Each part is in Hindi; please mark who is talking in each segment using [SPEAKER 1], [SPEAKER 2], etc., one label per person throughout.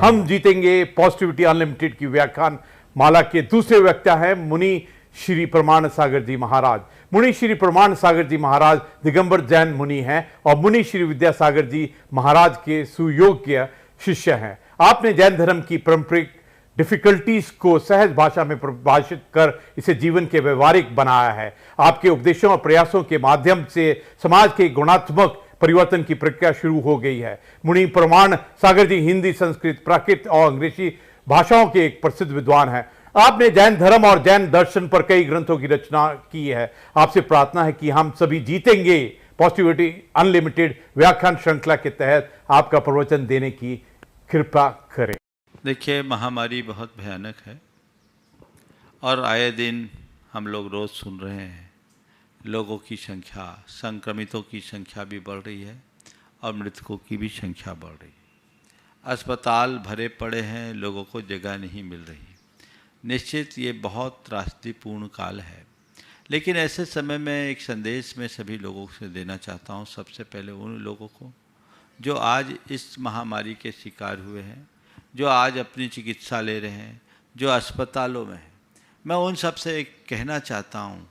[SPEAKER 1] हम जीतेंगे पॉजिटिविटी अनलिमिटेड की व्याख्यान माला के दूसरे वक्ता हैं मुनि श्री प्रमाण सागर जी महाराज। मुनि श्री प्रमाण सागर जी महाराज दिगंबर जैन मुनि हैं और मुनि श्री विद्यासागर जी महाराज के सुयोग्य शिष्य हैं। आपने जैन धर्म की पारंपरिक डिफिकल्टीज को सहज भाषा में परिभाषित कर इसे जीवन के व्यवहारिक बनाया है। आपके उपदेशों और प्रयासों के माध्यम से समाज के गुणात्मक परिवर्तन की प्रक्रिया शुरू हो गई है। मुनि प्रमाण सागर जी हिंदी, संस्कृत, प्राकृत और अंग्रेजी भाषाओं के एक प्रसिद्ध विद्वान हैं। आपने जैन धर्म और जैन दर्शन पर कई ग्रंथों की रचना की है। आपसे प्रार्थना है कि हम सभी जीतेंगे पॉजिटिविटी अनलिमिटेड व्याख्यान श्रृंखला के तहत आपका प्रवचन देने की कृपा करें।
[SPEAKER 2] देखिए, महामारी बहुत भयानक है और आए दिन हम लोग रोज़ सुन रहे हैं लोगों की संख्या, संक्रमितों की संख्या भी बढ़ रही है और मृतकों की भी संख्या बढ़ रही है। अस्पताल भरे पड़े हैं, लोगों को जगह नहीं मिल रही। निश्चित ये बहुत त्रासदीपूर्ण काल है, लेकिन ऐसे समय में एक संदेश मैं सभी लोगों से देना चाहता हूँ। सबसे पहले उन लोगों को जो आज इस महामारी के शिकार हुए हैं, जो आज अपनी चिकित्सा ले रहे हैं, जो अस्पतालों में हैं, मैं उन सब से एक कहना चाहता हूँ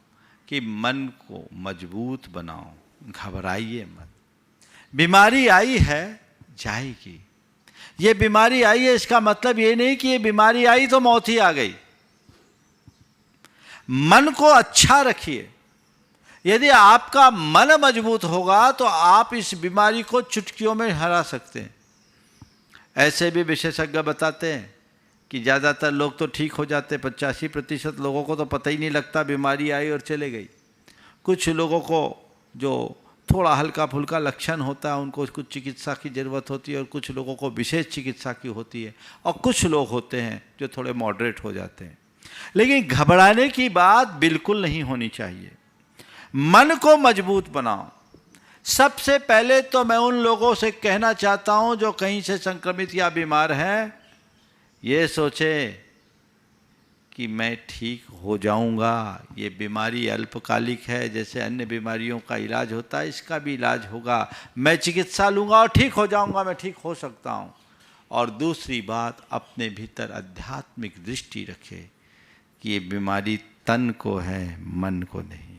[SPEAKER 2] कि मन को मजबूत बनाओ, घबराइए मत। बीमारी आई है, जाएगी। ये बीमारी आई है इसका मतलब ये नहीं कि ये बीमारी आई तो मौत ही आ गई। मन को अच्छा रखिए। यदि आपका मन मजबूत होगा तो आप इस बीमारी को चुटकियों में हरा सकते हैं। ऐसे भी विशेषज्ञ बताते हैं कि ज़्यादातर लोग तो ठीक हो जाते, 85% लोगों को तो पता ही नहीं लगता बीमारी आई और चले गई। कुछ लोगों को जो थोड़ा हल्का फुल्का लक्षण होता है उनको कुछ चिकित्सा की ज़रूरत होती है और कुछ लोगों को विशेष चिकित्सा की होती है और कुछ लोग होते हैं जो थोड़े मॉडरेट हो जाते हैं। लेकिन घबराने की बात बिल्कुल नहीं होनी चाहिए। मन को मजबूत बनाओ। सबसे पहले तो मैं उन लोगों से कहना चाहता हूं जो कहीं से संक्रमित या बीमार हैं, ये सोचे कि मैं ठीक हो जाऊंगा। ये बीमारी अल्पकालिक है, जैसे अन्य बीमारियों का इलाज होता है इसका भी इलाज होगा। मैं चिकित्सा लूँगा और ठीक हो जाऊंगा, मैं ठीक हो सकता हूँ। और दूसरी बात, अपने भीतर आध्यात्मिक दृष्टि रखे कि ये बीमारी तन को है, मन को नहीं।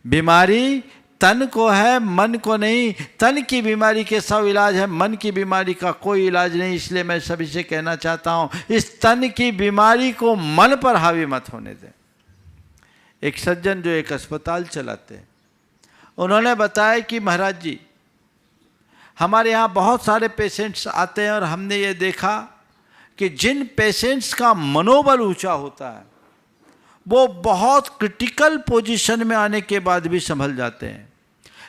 [SPEAKER 2] बीमारी तन को है, मन को नहीं। तन की बीमारी के 100 इलाज है, मन की बीमारी का कोई इलाज नहीं। इसलिए मैं सभी से कहना चाहता हूँ, इस तन की बीमारी को मन पर हावी मत होने दें। एक सज्जन जो एक अस्पताल चलाते हैं, उन्होंने बताया कि महाराज जी, हमारे यहाँ बहुत सारे पेशेंट्स आते हैं और हमने ये देखा कि जिन पेशेंट्स का मनोबल ऊंचा होता है वो बहुत क्रिटिकल पोजीशन में आने के बाद भी संभल जाते हैं,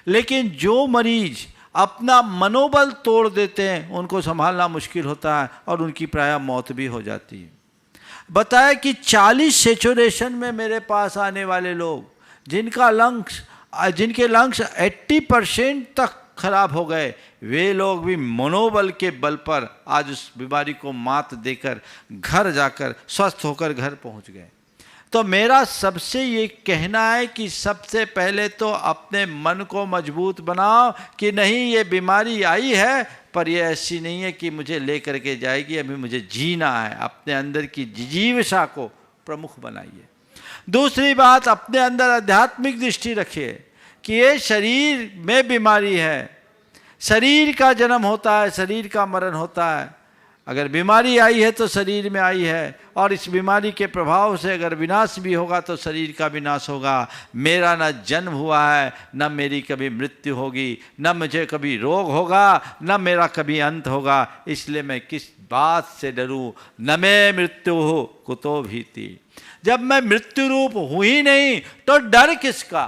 [SPEAKER 2] लेकिन जो मरीज अपना मनोबल तोड़ देते हैं उनको संभालना मुश्किल होता है और उनकी प्रायः मौत भी हो जाती है। बताया कि 40 सैचुरेशन में मेरे पास आने वाले लोग जिनके लंग्स 80% तक खराब हो गए, वे लोग भी मनोबल के बल पर आज उस बीमारी को मात देकर घर जाकर स्वस्थ होकर घर पहुंच गए। तो मेरा सबसे ये कहना है कि सबसे पहले तो अपने मन को मजबूत बनाओ कि नहीं, ये बीमारी आई है पर ये ऐसी नहीं है कि मुझे ले करके जाएगी, अभी मुझे जीना है। अपने अंदर की जिजीविषा को प्रमुख बनाइए। दूसरी बात, अपने अंदर आध्यात्मिक दृष्टि रखिए कि ये शरीर में बीमारी है, शरीर का जन्म होता है, शरीर का मरण होता है। अगर बीमारी आई है तो शरीर में आई है और इस बीमारी के प्रभाव से अगर विनाश भी होगा तो शरीर का विनाश होगा। मेरा न जन्म हुआ है, न मेरी कभी मृत्यु होगी, न मुझे कभी रोग होगा, न मेरा कभी अंत होगा। इसलिए मैं किस बात से डरूं? न मैं मृत्यु हो कुतो भीति। जब मैं मृत्यु रूप हूँ ही नहीं तो डर किसका?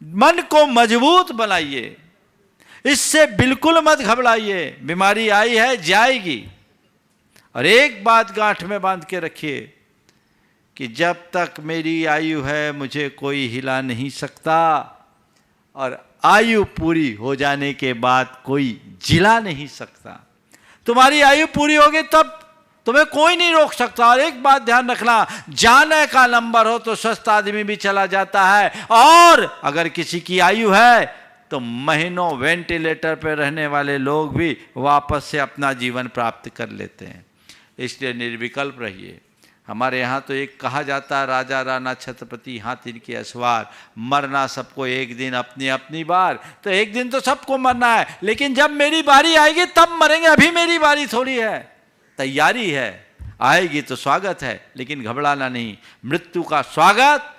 [SPEAKER 2] मन को मजबूत बनाइए, इससे बिल्कुल मत घबराइए। बीमारी आई है, जाएगी। और एक बात गांठ में बांध के रखिए कि जब तक मेरी आयु है मुझे कोई हिला नहीं सकता और आयु पूरी हो जाने के बाद कोई जिला नहीं सकता। तुम्हारी आयु पूरी होगी तब तुम्हें कोई नहीं रोक सकता। और एक बात ध्यान रखना, जाने का नंबर हो तो स्वस्थ आदमी भी चला जाता है, और अगर किसी की आयु है तो महीनों वेंटिलेटर पर रहने वाले लोग भी वापस से अपना जीवन प्राप्त कर लेते हैं। इसलिए निर्विकल्प रहिए। हमारे यहाँ तो एक कहा जाता है, राजा राणा छत्रपति हाथ इनके असवार, मरना सबको एक दिन अपनी अपनी बार। तो एक दिन तो सबको मरना है, लेकिन जब मेरी बारी आएगी तब मरेंगे, अभी मेरी बारी थोड़ी है। तैयारी है, आएगी तो स्वागत है, लेकिन घबराना नहीं। मृत्यु का स्वागत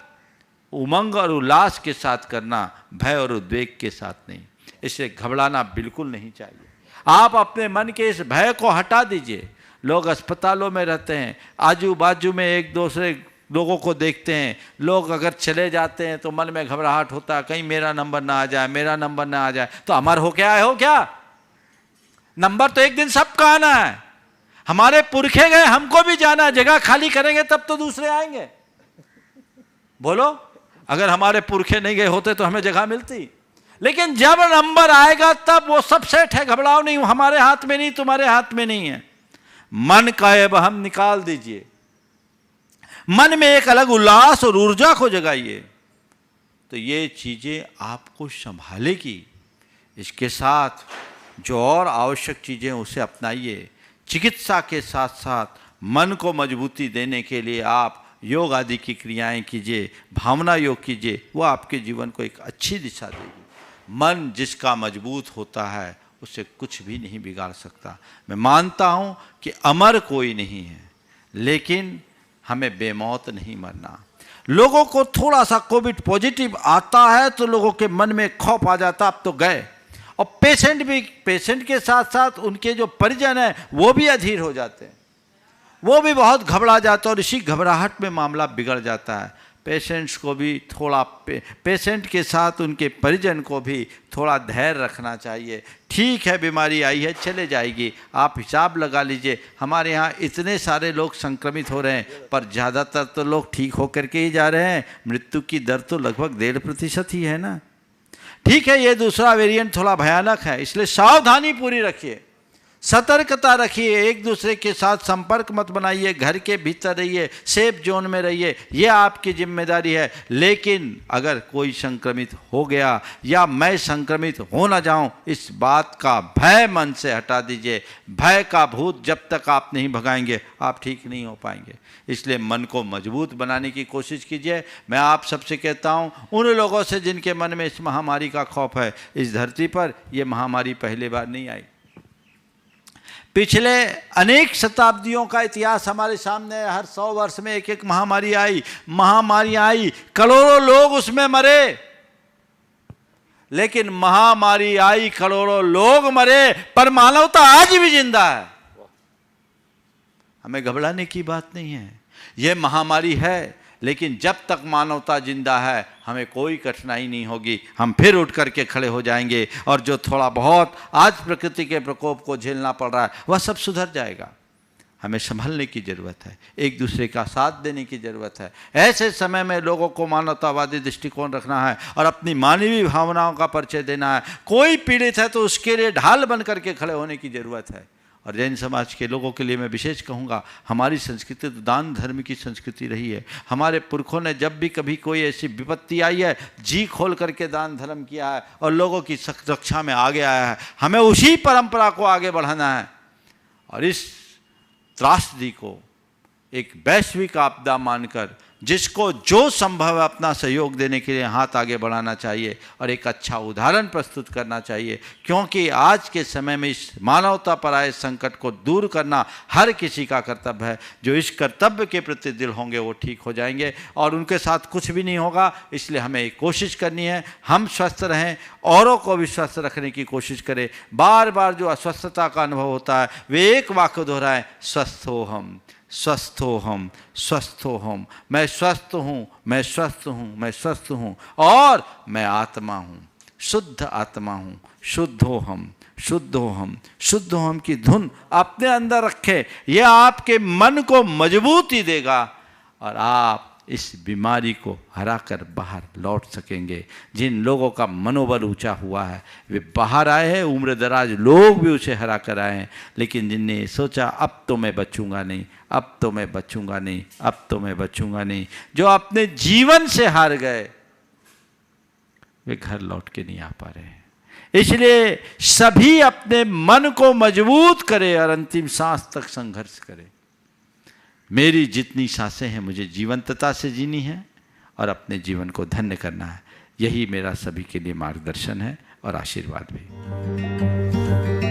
[SPEAKER 2] उमंग और उल्लास के साथ करना, भय और उद्वेग के साथ नहीं। इससे घबराना बिल्कुल नहीं चाहिए। आप अपने मन के इस भय को हटा दीजिए। लोग अस्पतालों में रहते हैं, आजू बाजू में एक दूसरे लोगों को देखते हैं, लोग अगर चले जाते हैं तो मन में घबराहट होता है, कहीं मेरा नंबर ना आ जाए, मेरा नंबर ना आ जाए। तो अमर हो क्या है, हो क्या? नंबर तो एक दिन सबका आना है। हमारे पुरखे गए, हमको भी जाना है। जगह खाली करेंगे तब तो दूसरे आएंगे। बोलो, अगर हमारे पुरखे नहीं गए होते तो हमें जगह मिलती। लेकिन जब नंबर आएगा तब वो सब सेट है, घबराओ नहीं, हमारे हाथ में नहीं, तुम्हारे हाथ में नहीं है। मन का अब हम निकाल दीजिए, मन में एक अलग उल्लास और ऊर्जा को जगाइए, तो ये चीजें आपको संभालेगी। इसके साथ जो और आवश्यक चीजें उसे अपनाइए। चिकित्सा के साथ साथ मन को मजबूती देने के लिए आप योग आदि की क्रियाएं कीजिए, भावना योग कीजिए, वो आपके जीवन को एक अच्छी दिशा देगी। मन जिसका मजबूत होता है उसे कुछ भी नहीं बिगाड़ सकता। मैं मानता हूँ कि अमर कोई नहीं है, लेकिन हमें बेमौत नहीं मरना। लोगों को थोड़ा सा कोविड पॉजिटिव आता है तो लोगों के मन में खौफ आ जाता, अब तो गए। और पेशेंट भी, पेशेंट के साथ साथ उनके जो परिजन हैं वो भी अधीर हो जाते हैं, वो भी बहुत घबरा जाता है और इसी घबराहट में मामला बिगड़ जाता है। पेशेंट्स को भी थोड़ा पेशेंट के साथ उनके परिजन को भी थोड़ा धैर्य रखना चाहिए। ठीक है, बीमारी आई है, चले जाएगी। आप हिसाब लगा लीजिए, हमारे यहाँ इतने सारे लोग संक्रमित हो रहे हैं, पर ज़्यादातर तो लोग ठीक होकर के ही जा रहे हैं। मृत्यु की दर तो लगभग 1.5% ही है ना। ठीक है, ये दूसरा वेरिएंट थोड़ा भयानक है, इसलिए सावधानी पूरी रखिए, सतर्कता रखिए, एक दूसरे के साथ संपर्क मत बनाइए, घर के भीतर रहिए, सेफ जोन में रहिए, ये आपकी जिम्मेदारी है। लेकिन अगर कोई संक्रमित हो गया या मैं संक्रमित हो ना जाऊं, इस बात का भय मन से हटा दीजिए। भय का भूत जब तक आप नहीं भगाएंगे आप ठीक नहीं हो पाएंगे। इसलिए मन को मजबूत बनाने की कोशिश कीजिए। मैं आप सबसे कहता हूं, उन लोगों से जिनके मन में इस महामारी का खौफ है, इस धरती पर ये महामारी पहली बार नहीं आई। पिछले अनेक शताब्दियों का इतिहास हमारे सामने है। हर 100 वर्ष में एक एक महामारी आई, करोड़ों लोग उसमें मरे। लेकिन महामारी आई, करोड़ों लोग मरे, पर मानवता आज भी जिंदा है। हमें घबराने की बात नहीं है। यह महामारी है, लेकिन जब तक मानवता जिंदा है हमें कोई कठिनाई नहीं होगी। हम फिर उठ करके खड़े हो जाएंगे और जो थोड़ा बहुत आज प्रकृति के प्रकोप को झेलना पड़ रहा है वह सब सुधर जाएगा। हमें संभलने की ज़रूरत है, एक दूसरे का साथ देने की ज़रूरत है। ऐसे समय में लोगों को मानवतावादी दृष्टिकोण रखना है और अपनी मानवीय भावनाओं का परिचय देना है। कोई पीड़ित है तो उसके लिए ढाल बन करके खड़े होने की ज़रूरत है। और जैन समाज के लोगों के लिए मैं विशेष कहूँगा, हमारी संस्कृति तो दान धर्म की संस्कृति रही है। हमारे पुरखों ने जब भी कभी कोई ऐसी विपत्ति आई है, जी खोल करके दान धर्म किया है और लोगों की रक्षा में आगे आया है। हमें उसी परंपरा को आगे बढ़ाना है और इस त्रासदी को एक वैश्विक आपदा मानकर जिसको जो संभव है अपना सहयोग देने के लिए हाथ आगे बढ़ाना चाहिए और एक अच्छा उदाहरण प्रस्तुत करना चाहिए। क्योंकि आज के समय में इस मानवता पर आए संकट को दूर करना हर किसी का कर्तव्य है। जो इस कर्तव्य के प्रति दिल होंगे वो ठीक हो जाएंगे और उनके साथ कुछ भी नहीं होगा। इसलिए हमें एक कोशिश करनी है, हम स्वस्थ रहें, औरों को भी स्वस्थ रखने की कोशिश करें। बार बार जो अस्वस्थता का अनुभव होता है वे एक वाक्य दोहराएं, स्वस्थ हो हम, स्वस्थ हो हम, स्वस्थ हो हम। मैं स्वस्थ हूँ, मैं स्वस्थ हूँ, मैं स्वस्थ हूँ और मैं आत्मा हूँ, शुद्ध आत्मा हूँ। शुद्ध हो हम, शुद्ध हो हम, शुद्ध हो हम की धुन अपने अंदर रखे। यह आपके मन को मजबूती देगा और आप इस बीमारी को हराकर बाहर लौट सकेंगे। जिन लोगों का मनोबल ऊंचा हुआ है वे बाहर आए हैं, उम्र दराज लोग भी उसे हरा कर आए हैं। लेकिन जिनने सोचा अब तो मैं बचूंगा नहीं, अब तो मैं बचूंगा नहीं, अब तो मैं बचूंगा नहीं, जो अपने जीवन से हार गए वे घर लौट के नहीं आ पा रहे हैं। इसलिए सभी अपने मन को मजबूत करें और अंतिम सांस तक संघर्ष करें। मेरी जितनी सांसें हैं मुझे जीवंतता से जीनी है और अपने जीवन को धन्य करना है। यही मेरा सभी के लिए मार्गदर्शन है और आशीर्वाद भी।